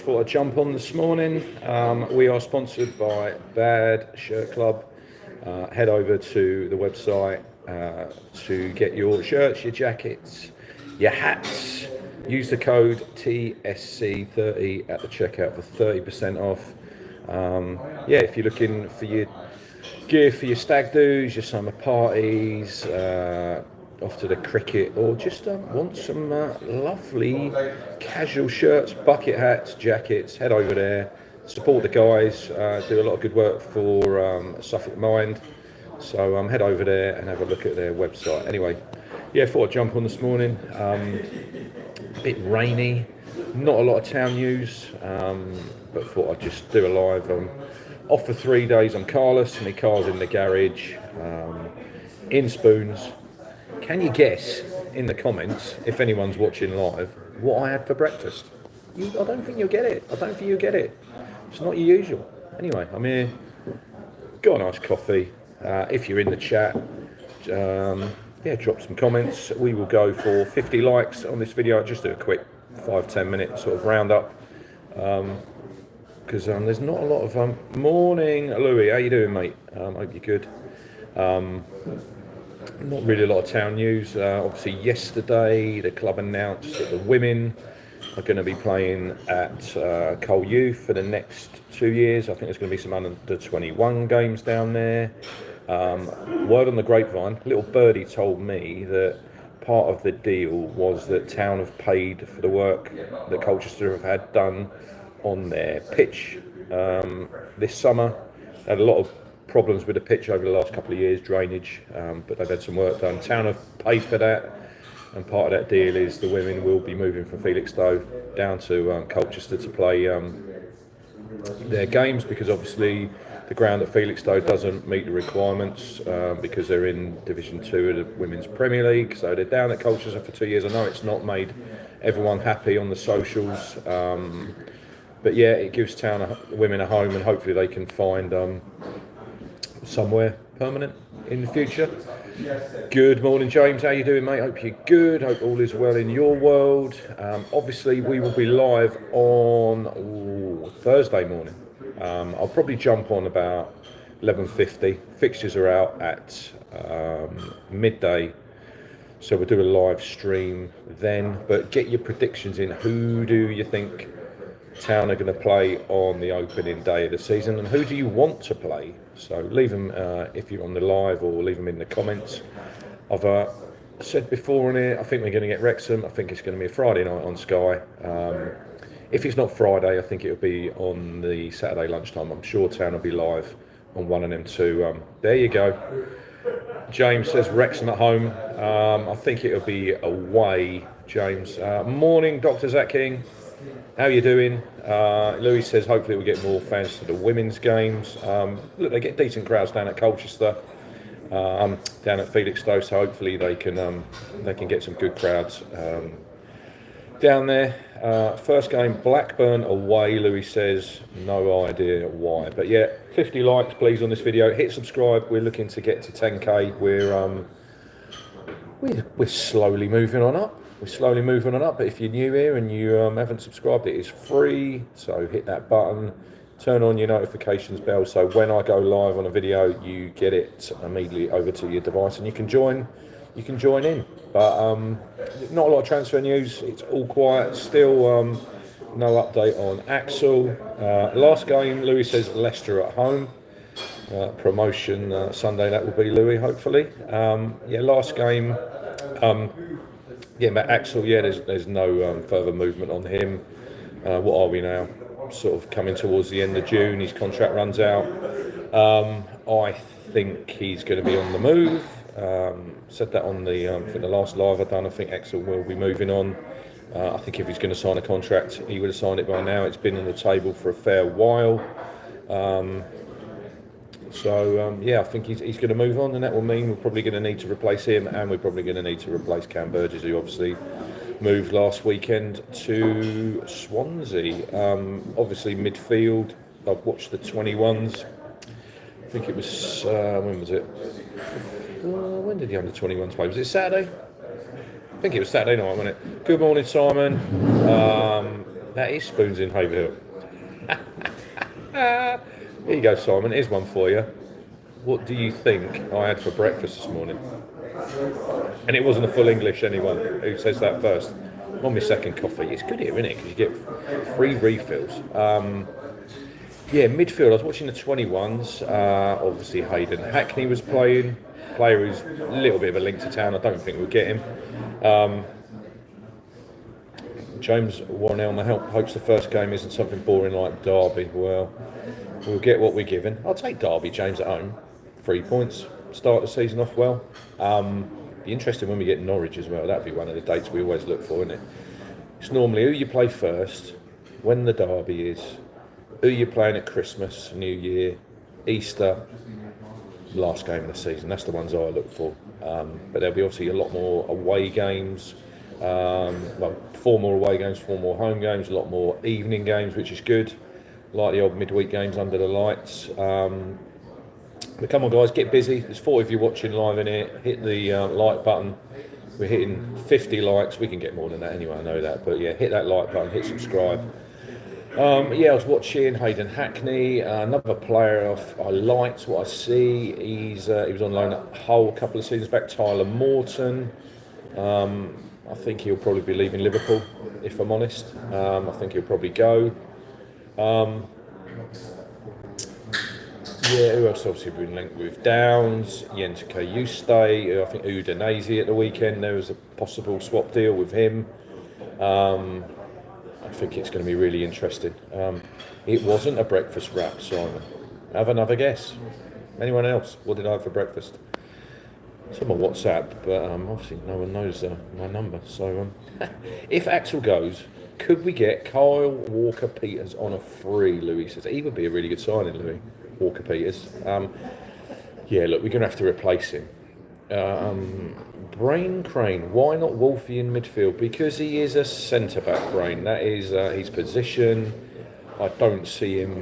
thought I'd jump on this morning. We are sponsored by Bad Shirt Club. Head over to the website to get your shirts, your jackets, your hats. Use the code TSC30 at the checkout for 30% off. If you're looking for your gear for your stag do's, your summer parties, off to the cricket, or just want some lovely casual shirts, bucket hats, jackets, head over there, support the guys, do a lot of good work for Suffolk Mind, so head over there and have a look at their website. Anyway, thought I'd jump on this morning. A bit rainy, not a lot of town news, but thought I'd just do a live. Off for 3 days. I'm carless, my car's in the garage, in Spoons. Can you guess in the comments, if anyone's watching live, what I had for breakfast? I don't think you'll get it. It's not your usual. Anyway, I'm here, got a nice coffee. If you're in the chat, drop some comments. We will go for 50 likes on this video. I'll just do a quick 5-10 minute sort of roundup. Because there's not a lot of morning, Louis. How you doing, mate? Hope you're good. Not really a lot of town news. Obviously, yesterday the club announced that the women are going to be playing at Cole Youth for the next 2 years. I think there's going to be some under 21 games down there. Word on the grapevine, little birdie told me that part of the deal was that Town have paid for the work that Colchester have had done on their pitch this summer. They had a lot of problems with the pitch over the last couple of years, drainage, but they've had some work done. Town have paid for that, and part of that deal is the women will be moving from Felixstowe down to Colchester to play their games, because obviously the ground at Felixstowe doesn't meet the requirements because they're in Division 2 of the Women's Premier League, so they're down at Colchester for 2 years. I know it's not made everyone happy on the socials, but it gives women a home, and hopefully they can find somewhere permanent in the future. Good morning, James. How you doing, mate? Hope you're good. Hope all is well in your world. Obviously, we will be live on Thursday morning. I'll probably jump on about 11:50. Fixtures are out at midday, so we'll do a live stream then. But get your predictions in. Who do you think Town are going to play on the opening day of the season, and who do you want to play? So leave them if you're on the live, or leave them in the comments. I've said before on here, I think we're going to get Wrexham. I think it's going to be a Friday night on Sky. If it's not Friday, I think it'll be on the Saturday lunchtime. I'm sure Town will be live on one of them too. There you go. James says Wrexham at home. I think it'll be away, James. Morning, Dr. Zach King. How you doing? Louis says hopefully we'll get more fans to the women's games. Look, they get decent crowds down at Colchester, down at Felixstowe, so hopefully they can get some good crowds down there. First game, Blackburn away, Louis says. No idea why, but 50 likes please on this video. Hit subscribe. We're looking to get to 10k. We're slowly moving on up. But if you're new here and you haven't subscribed, it is free, so hit that button, turn on your notifications bell, so when I go live on a video you get it immediately over to your device and you can join in. But not a lot of transfer news, it's all quiet still. No update on Axel. Last game, Louis says Leicester at home, promotion Sunday, that will be, Louis, hopefully. Last game, Matt Axel, there's no further movement on him. What are we now? Sort of coming towards the end of June, his contract runs out. I think he's going to be on the move. Said that on the last live I've done. I think Axel will be moving on. I think if he's going to sign a contract, he would have signed it by now. It's been on the table for a fair while. I think he's going to move on, and that will mean we're probably going to need to replace him, and we're probably going to need to replace Cam Burgess, who obviously moved last weekend to Swansea. Obviously, midfield, I've watched the 21s. I think it was, when was it? When did the under-21s play? Was it Saturday? I think it was Saturday night, wasn't it? Good morning, Simon. That is spoons in Haverhill. Here you go, Simon. Here's one for you. What do you think I had for breakfast this morning? And it wasn't a full English, anyone who says that first. I'm on my second coffee. It's good here, isn't it? Because you get free refills. Yeah, midfield. I was watching the 21s. Obviously, Hayden Hackney was playing. Player who's a little bit of a link to town. I don't think we'll get him. James Warnell hopes the first game isn't something boring like Derby. Well, we'll get what we're given. I'll take Derby, James, at home. 3 points. Start the season off well. Be interesting when we get Norwich as well. That'd be one of the dates we always look for, isn't it? It's normally who you play first, when the derby is, who you're playing at Christmas, New Year, Easter, last game of the season. That's the ones I look for. But there'll be obviously a lot more away games. Well, 4 more away games, 4 more home games, a lot more evening games, which is good. Like the old midweek games under the lights. But come on, guys, get busy. There's 40 of you watching live in here. Hit the like button. We're hitting 50 likes. We can get more than that anyway, I know that. But yeah, hit that like button, hit subscribe. Yeah, I was watching Hayden Hackney, another player I liked what I see. He was on loan at Hull a couple of seasons back. Tyler Morton. I think he'll probably be leaving Liverpool, if I'm honest. I think he'll probably go. Yeah, who else obviously been linked with? Downs, Jens Kayuste, I think Udinese at the weekend. There was a possible swap deal with him. I think it's going to be really interesting. It wasn't a breakfast wrap, Simon. Have another guess. Anyone else? What did I have for breakfast? It's on my WhatsApp, but obviously no one knows my number. So if Axel goes, could we get Kyle Walker-Peters on a free, Louis says. He would be a really good signing, Louis. Walker-Peters. Yeah, look, we're going to have to replace him. Brain Crane, why not Wolfie in midfield? Because he is a centre-back, Brain. That is his position. I don't see him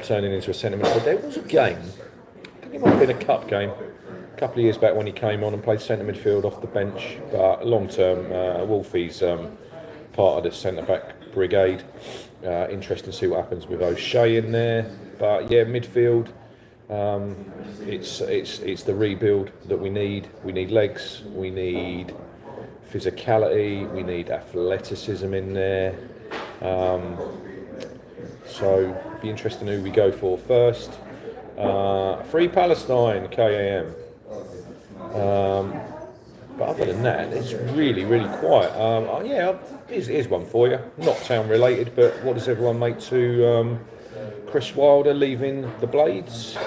turning into a centre midfield. There was a game, I think it might have been a cup game, a couple of years back when he came on and played centre midfield off the bench. But long-term, Wolfie's part of the centre-back brigade. Interesting to see what happens with O'Shea in there. But yeah, midfield, it's the rebuild that we need. We need legs, we need physicality, we need athleticism in there. So be interesting who we go for first. Free Palestine, KAM. But other than that, it's really, really quiet. Yeah, here's one for you. Not town related, but what does everyone make to Chris Wilder leaving the Blades?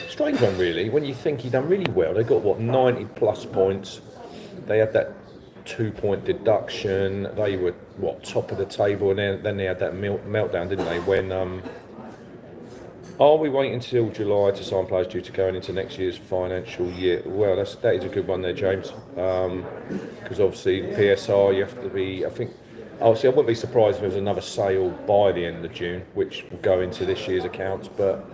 Strange one, really. When you think he done really well, they got 90 plus points. They had that 2-point deduction. They were top of the table, and then they had that meltdown, didn't they? When are we waiting until July to sign players due to going into next year's financial year? Well, that is a good one there, James. Because obviously PSR, you have to be. I think. Obviously, I wouldn't be surprised if there was another sale by the end of June, which will go into this year's accounts. But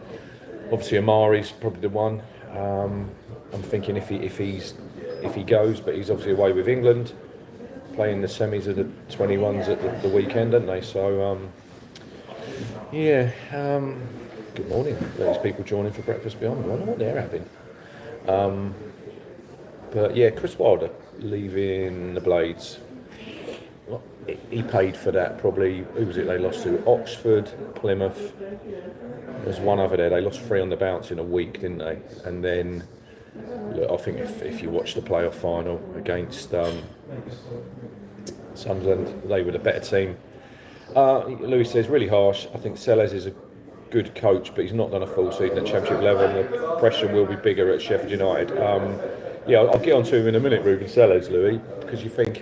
obviously, Amari's probably the one. I'm thinking if he goes, but he's obviously away with England, playing the semis of the 21s at the weekend, don't they? So yeah. Good morning. There's people joining for breakfast behind me. I wonder what they're having. But yeah, Chris Wilder leaving the Blades. He paid for that probably. Who was it they lost to? Oxford, Plymouth. There's one over there. They lost 3 on the bounce in a week, didn't they? And then, look, I think if you watch the playoff final against Sunderland, they were the better team. Louis says, really harsh. I think Sellers is a good coach, but he's not done a full season at Championship level, and the pressure will be bigger at Sheffield United. Yeah, I'll get on to him in a minute, Ruben Sellers, Louis, because you think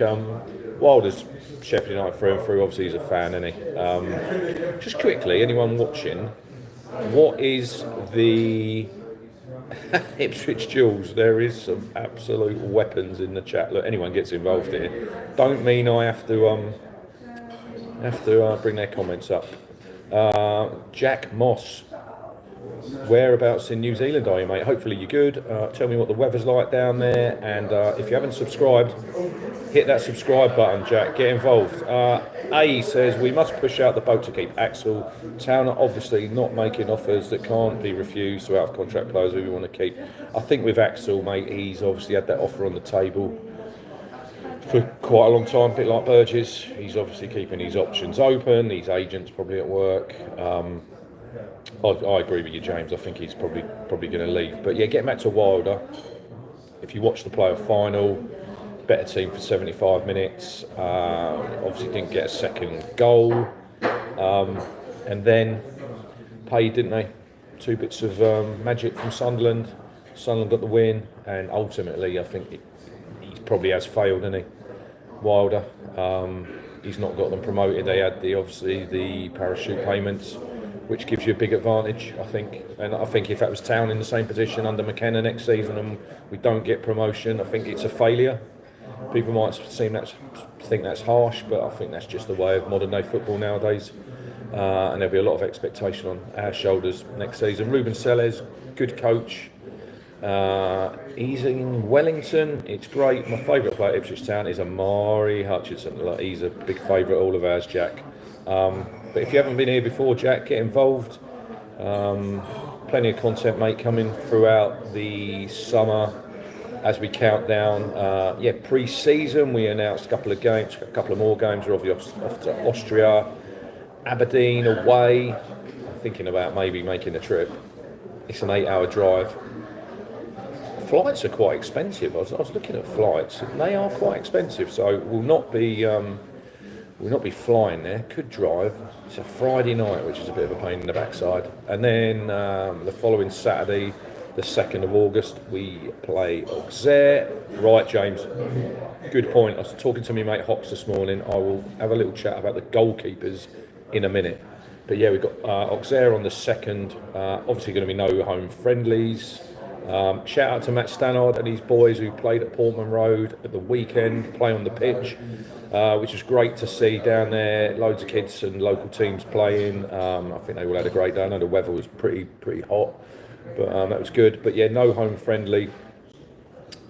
Wilder's Sheffield United through and through. Obviously, he's a fan, isn't he? Just quickly, anyone watching, what is the Ipswich Jules? There is some absolute weapons in the chat. Look, anyone gets involved here. Don't mean I have to bring their comments up. Jack Moss, Whereabouts in New Zealand are you, mate? Hopefully you're good. Tell me what the weather's like down there, and if you haven't subscribed, hit that subscribe button, Jack. Get involved. A says we must push out the boat to keep Axel. Town are obviously not making offers that can't be refused to out-of-contract players who we want to keep. I think with Axel, mate, he's obviously had that offer on the table for quite a long time, a bit like Burgess. He's obviously keeping his options open. His agent's probably at work. I agree with you, James. I think he's probably going to leave. But yeah, getting back to Wilder, if you watch the playoff final, better team for 75 minutes. Obviously didn't get a second goal. And then paid, didn't they? 2 bits of magic from Sunderland. Sunderland got the win. And ultimately, I think he probably has failed, hasn't he? Wilder. He's not got them promoted. They had obviously the parachute payments, which gives you a big advantage, I think. And I think if that was Town in the same position under McKenna next season and we don't get promotion, I think it's a failure. People might think that's harsh, but I think that's just the way of modern day football nowadays. And there'll be a lot of expectation on our shoulders next season. Ruben Selles, good coach. He's in Wellington. It's great. My favourite player at Ipswich Town is Amari Hutchinson. He's a big favourite, all of ours, Jack. But if you haven't been here before, Jack, get involved. Plenty of content, mate, coming throughout the summer as we count down. Pre-season, we announced a couple of games, a couple of more games. We're obviously off to Austria, Aberdeen away. I'm thinking about maybe making a trip. It's an 8-hour drive. Flights are quite expensive. I was looking at flights. They are quite expensive, so we'll not be flying there. Could drive. It's a Friday night, which is a bit of a pain in the backside. And then the following Saturday, the 2nd of August, we play Auxerre. Right, James, good point. I was talking to my mate Hox this morning. I will have a little chat about the goalkeepers in a minute. But yeah, we've got Auxerre on the 2nd. Obviously going to be no home friendlies. Shout out to Matt Stannard and his boys who played at Portman Road at the weekend, play on the pitch, which was great to see down there. Loads of kids and local teams playing. I think they all had a great day. I know the weather was pretty hot, but that was good. But yeah, no home friendly,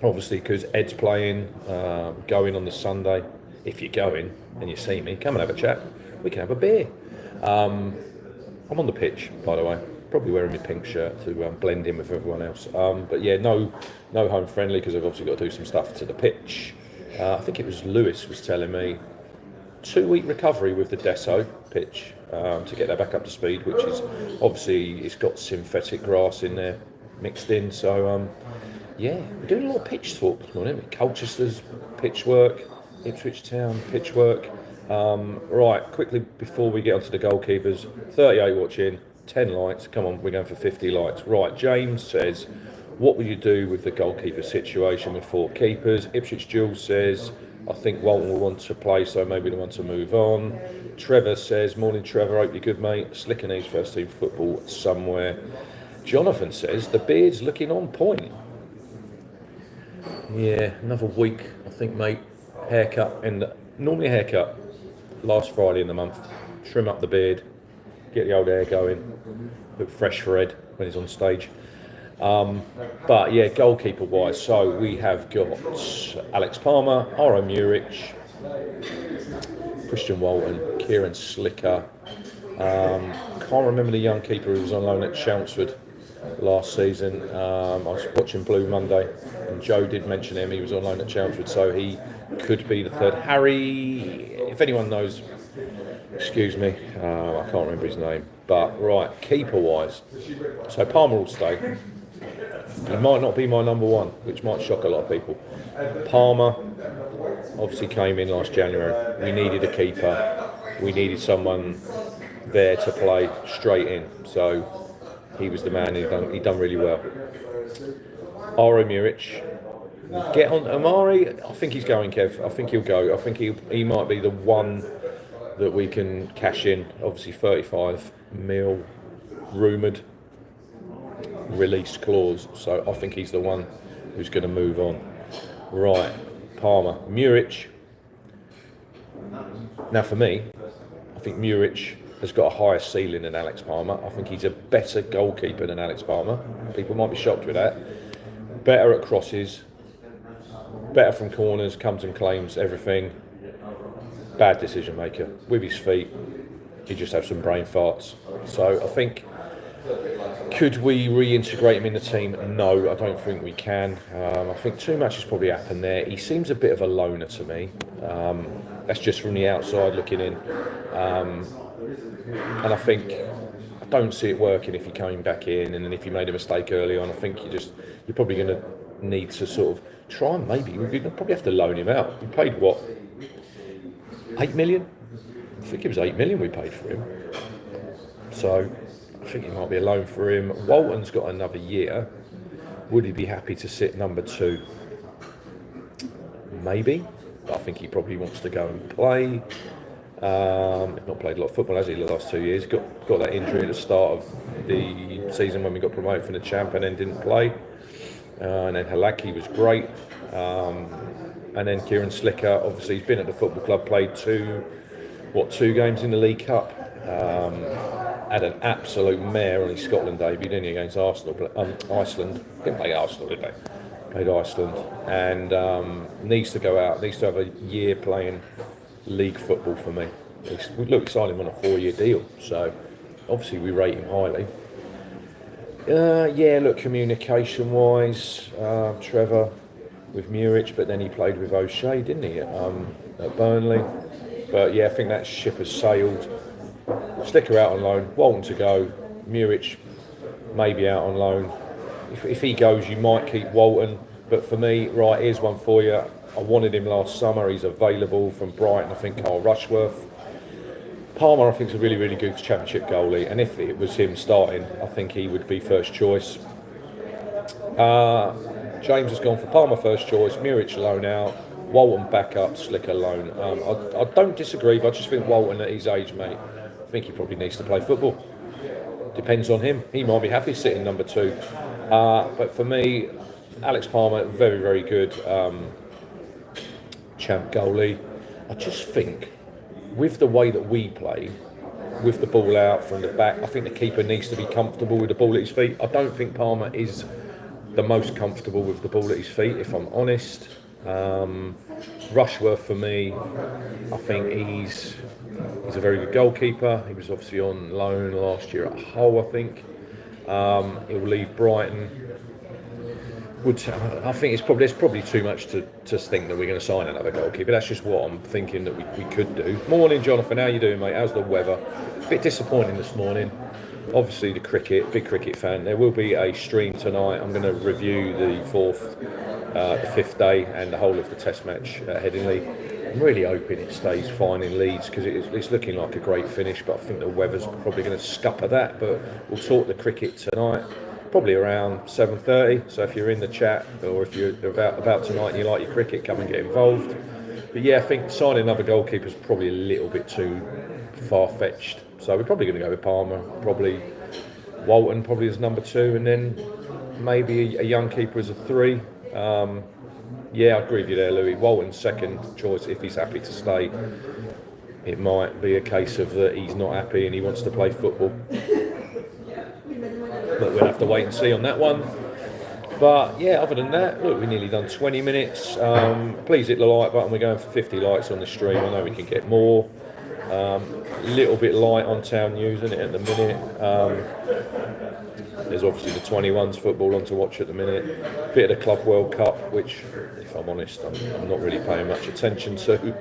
obviously, because Ed's playing, going on the Sunday. If you're going and you see me, come and have a chat. We can have a beer. I'm on the pitch, by the way. Probably wearing my pink shirt to blend in with everyone else. But yeah, no home friendly because I've obviously got to do some stuff to the pitch. I think it was Lewis was telling me 2-week recovery with the Deso pitch to get that back up to speed, which is obviously it's got synthetic grass in there mixed in. So we're doing a lot of pitch talk this morning. Colchester's pitch work, Ipswich Town pitch work. Right, quickly before we get onto the goalkeepers, 38 watching. 10 likes, come on, we're going for 50 likes. Right, James says, what will you do with the goalkeeper situation with 4 keepers? Ipswich Jules says, I think Walton will want to play, so maybe they want to move on. Trevor says, morning Trevor, hope you're good, mate. Slicker needs first team football somewhere. Jonathan says, the beard's looking on point. Yeah, another week, I think, mate. Haircut, and normally a haircut last Friday in the month. Trim up the beard. Get the old hair going, look fresh for Ed when he's on stage. But yeah, goalkeeper wise, so we have got Alex Palmer, Aro Murich, Christian Walton, Kieran Slicker. Can't remember the young keeper who was on loan at Chelmsford last season. I was watching Blue Monday and Joe did mention him. He was on loan at Chelmsford, so he could be the third. Harry, if anyone knows, excuse me, I can't remember his name. But right, keeper wise, so Palmer will stay. He might not be my number one, which might shock a lot of people. Palmer obviously came in last January. We needed a keeper. We needed someone there to play straight in. So he was the man. He done really well. Aro Murich. Get on Amari. I think he's going, Kev. I think he'll go. I think he might be the one that we can cash in. Obviously 35 mil rumoured release clause, so I think he's the one who's going to move on. Right, Palmer, Murich. Now for me, I think Murich has got a higher ceiling than Alex Palmer. I think he's a better goalkeeper than Alex Palmer. People might be shocked with that. Better at crosses, better from corners, comes and claims everything. Bad decision maker. With his feet, he just has some brain farts. So I think, could we reintegrate him in the team? No, I don't think we can. I think too much has probably happened there. He seems a bit of a loner to me. That's just from the outside looking in. And I think I don't see it working if he came back in, and then if you made a mistake early on, I think you're probably going to need to sort of try and maybe we'd probably have to loan him out. We paid what, 8 million? I think it was 8 million we paid for him. So I think it might be a loan for him. Walton's got another year. Would he be happy to sit number 2? Maybe. But I think he probably wants to go and play. He's not played a lot of football, has he, the last 2 years? Got that injury at the start of the season when we got promoted from the Champ and then didn't play. And then Halaki was great. And then Kieran Slicker, obviously he's been at the football club, played 2 games in the League Cup. Had an absolute mare on his Scotland debut, didn't he, against Iceland. Didn't play Arsenal, did they? Played Iceland. And needs to go out, needs to have a year playing league football for me. Look, we signed him on a 4-year deal, so obviously we rate him highly. Look, communication-wise, Trevor with Muric, but then he played with O'Shea, didn't he, at Burnley? But yeah, I think that ship has sailed. Slicker out on loan, Walton to go, Muric maybe out on loan. If he goes, you might keep Walton, but for me, right, here's one for you. I wanted him last summer. He's available from Brighton. I think Carl Rushworth. Palmer, I think, is a really, really good Championship goalie. And if it was him starting, I think he would be first choice. James has gone for Palmer first choice, Muric loan out, Walton back up, Slicker loan. I don't disagree, but I just think Walton at his age, mate, I think he probably needs to play football. Depends on him. He might be happy sitting number 2. But for me, Alex Palmer, very, very good Champ goalie. I just think with the way that we play, with the ball out from the back, I think the keeper needs to be comfortable with the ball at his feet. I don't think Palmer is the most comfortable with the ball at his feet, if I'm honest. Rushworth for me, I think he's a very good goalkeeper. He was obviously on loan last year at Hull, I think. He'll leave Brighton. I think there's probably too much to think that we're going to sign another goalkeeper. That's just what I'm thinking that we could do. Morning, Jonathan. How you doing, mate? How's the weather? A bit disappointing this morning. Obviously, the cricket, big cricket fan. There will be a stream tonight. I'm going to review the 5th day, and the whole of the Test match at Headingley. I'm really hoping it stays fine in Leeds because it's looking like a great finish, but I think the weather's probably going to scupper that. But we'll talk the cricket tonight. Probably around 7:30, so if you're in the chat or if you're about tonight and you like your cricket, come and get involved. But yeah, I think signing another goalkeeper is probably a little bit too far-fetched. So we're probably going to go with Palmer, probably Walton probably as number 2, and then maybe a young keeper as a 3. I agree with you there, Louis. Walton's second choice if he's happy to stay. It might be a case of that he's not happy and he wants to play football. But we'll have to wait and see on that one. But yeah, other than that, look, we've nearly done 20 minutes. Please hit the like button. We're going for 50 likes on the stream. I know we can get more. A little bit light on town news, isn't it, at the minute? There's obviously the 21s football on to watch at the minute. Bit of the Club World Cup, which, if I'm honest, I'm not really paying much attention to.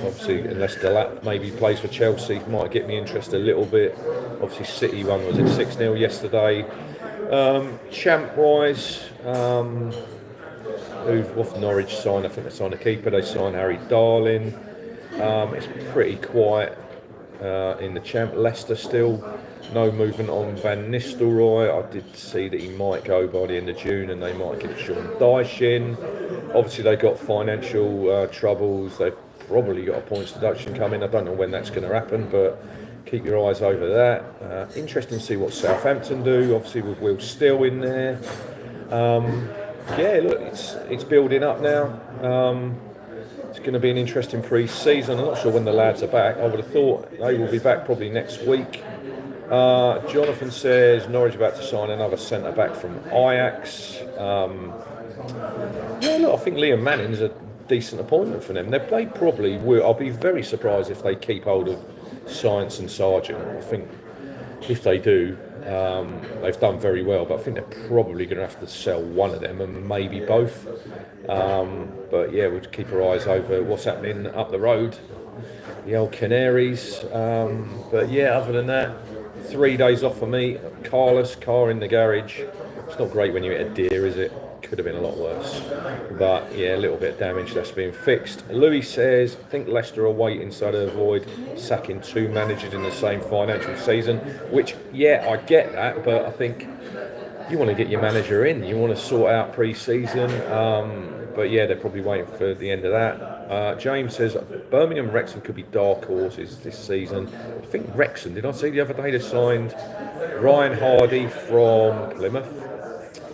Obviously, unless Delap maybe plays for Chelsea, might get me interested a little bit. Obviously, City won, was it 6-0 yesterday? Champ-wise, who've off Norwich signed, I think they signed a keeper, they signed Harry Darling. It's pretty quiet in the Champ. Leicester still, no movement on Van Nistelrooy. I did see that he might go by the end of June and they might get Sean Dyche in. Obviously, they've got financial troubles. They've probably got a points deduction coming. I don't know when that's going to happen, but keep your eyes over that. Interesting to see what Southampton do, obviously with Will Steele in there. Look, it's building up now. It's going to be an interesting pre-season. I'm not sure when the lads are back. I would have thought they will be back probably next week. Jonathan says Norwich about to sign another centre-back from Ajax. Yeah, look, I think Liam Manning's a decent appointment for them. They probably will. I'll be very surprised if they keep hold of Science and Sargent. I think if they do, they've done very well, but I think they're probably going to have to sell one of them and maybe both. But yeah, we'll keep our eyes over what's happening up the road, the old Canaries. But yeah, other than that, 3 days off for me. Carless, car in the garage. It's not great when you hit a deer, is it? Could have been a lot worse. But yeah, a little bit of damage that's been fixed. Louis says, I think Leicester are waiting so to avoid sacking 2 managers in the same financial season. Which, yeah, I get that, but I think you want to get your manager in. You want to sort out pre-season. But yeah, they're probably waiting for the end of that. James says Birmingham and Wrexham could be dark horses this season. I think Wrexham, did I see the other day they signed Ryan Hardy from Plymouth?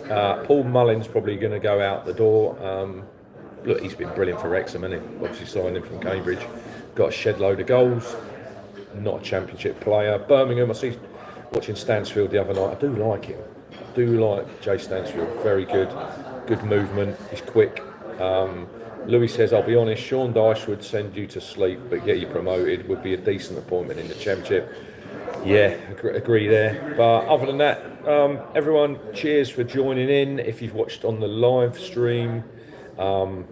Paul Mullen's probably going to go out the door. Look, he's been brilliant for Wrexham, hasn't he? Obviously signed him from Cambridge. Got a shed load of goals. Not a championship player. Birmingham, I see watching Stansfield the other night. I do like him. I do like Jay Stansfield. Very good. Good movement. He's quick. Louis says, I'll be honest, Sean Dyche would send you to sleep, but get you promoted would be a decent appointment in the championship. Yeah, agree there. But other than that, everyone, cheers for joining in. If you've watched on the live stream, oh,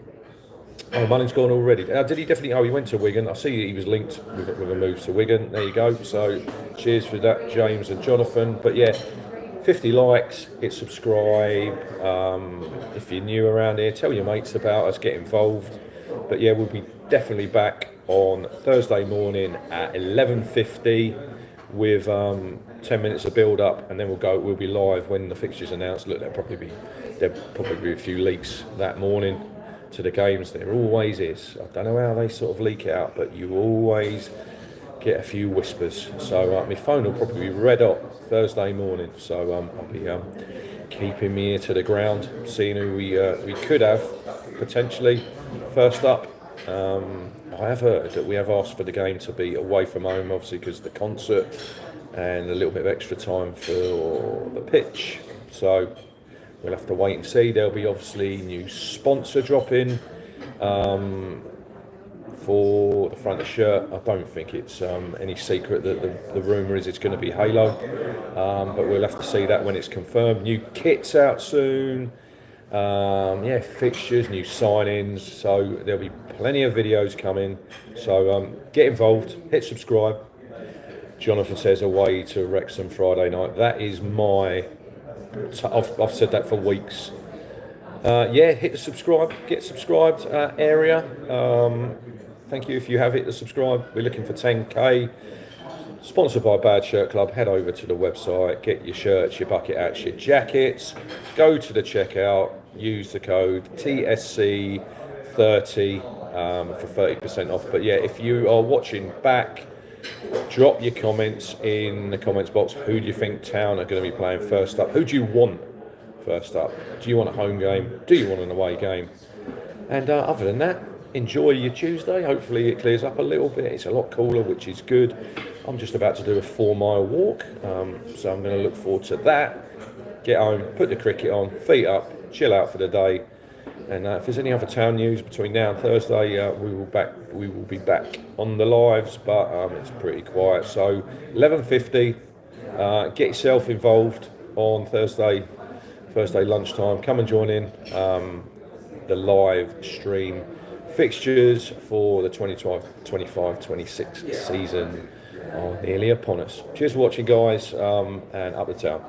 Mullins gone already. Did he definitely? Oh, he went to Wigan. I see he was linked with a move to Wigan. There you go. So, cheers for that, James and Jonathan. But yeah, 50 likes, hit subscribe. If you're new around here, tell your mates about us, get involved. But yeah, we'll be definitely back on Thursday morning at 11:50 with 10 minutes of build up, and then we'll be live when the fixtures announced. Look, there'll probably be a few leaks that morning to the games. There always is. I don't know how they sort of leak it out, but you always get a few whispers. So my phone will probably be red hot Thursday morning. So I'll be keeping my ear to the ground, seeing who we could have potentially first up. I have heard that we have asked for the game to be away from home, obviously because of the concert and a little bit of extra time for the pitch. So we'll have to wait and see. There'll be obviously new sponsor dropping for the front of the shirt. I don't think it's any secret that the rumour is it's going to be Halo, but we'll have to see that when it's confirmed. New kits out soon. Yeah, fixtures, new signings, so there'll be plenty of videos coming. So get involved, hit subscribe. Jonathan says away to Wrexham Friday night. That is I've said that for weeks. Yeah, hit the subscribe, get subscribed area. Thank you if you have hit the subscribe. We're looking for 10k. Sponsored by Bad Shirt Club. Head over to the website, get your shirts, your bucket hats, your jackets. Go to the checkout, use the code TSC30 for 30% off. But yeah, if you are watching back, drop your comments in the comments box. Who do you think Town are going to be playing first up? Who do you want first up? Do you want a home game? Do you want an away game? And other than that, enjoy your Tuesday. Hopefully it clears up a little bit. It's a lot cooler, which is good. I'm just about to do a 4-mile walk, so I'm going to look forward to that. Get home, put the cricket on, feet up, chill out for the day. And if there's any other Town news between now and Thursday, we will be back on the lives, but it's pretty quiet. So 11:50, get yourself involved on Thursday lunchtime. Come and join in the live stream. Fixtures for the 25-26 season are nearly upon us. Cheers for watching, guys, and up the Town.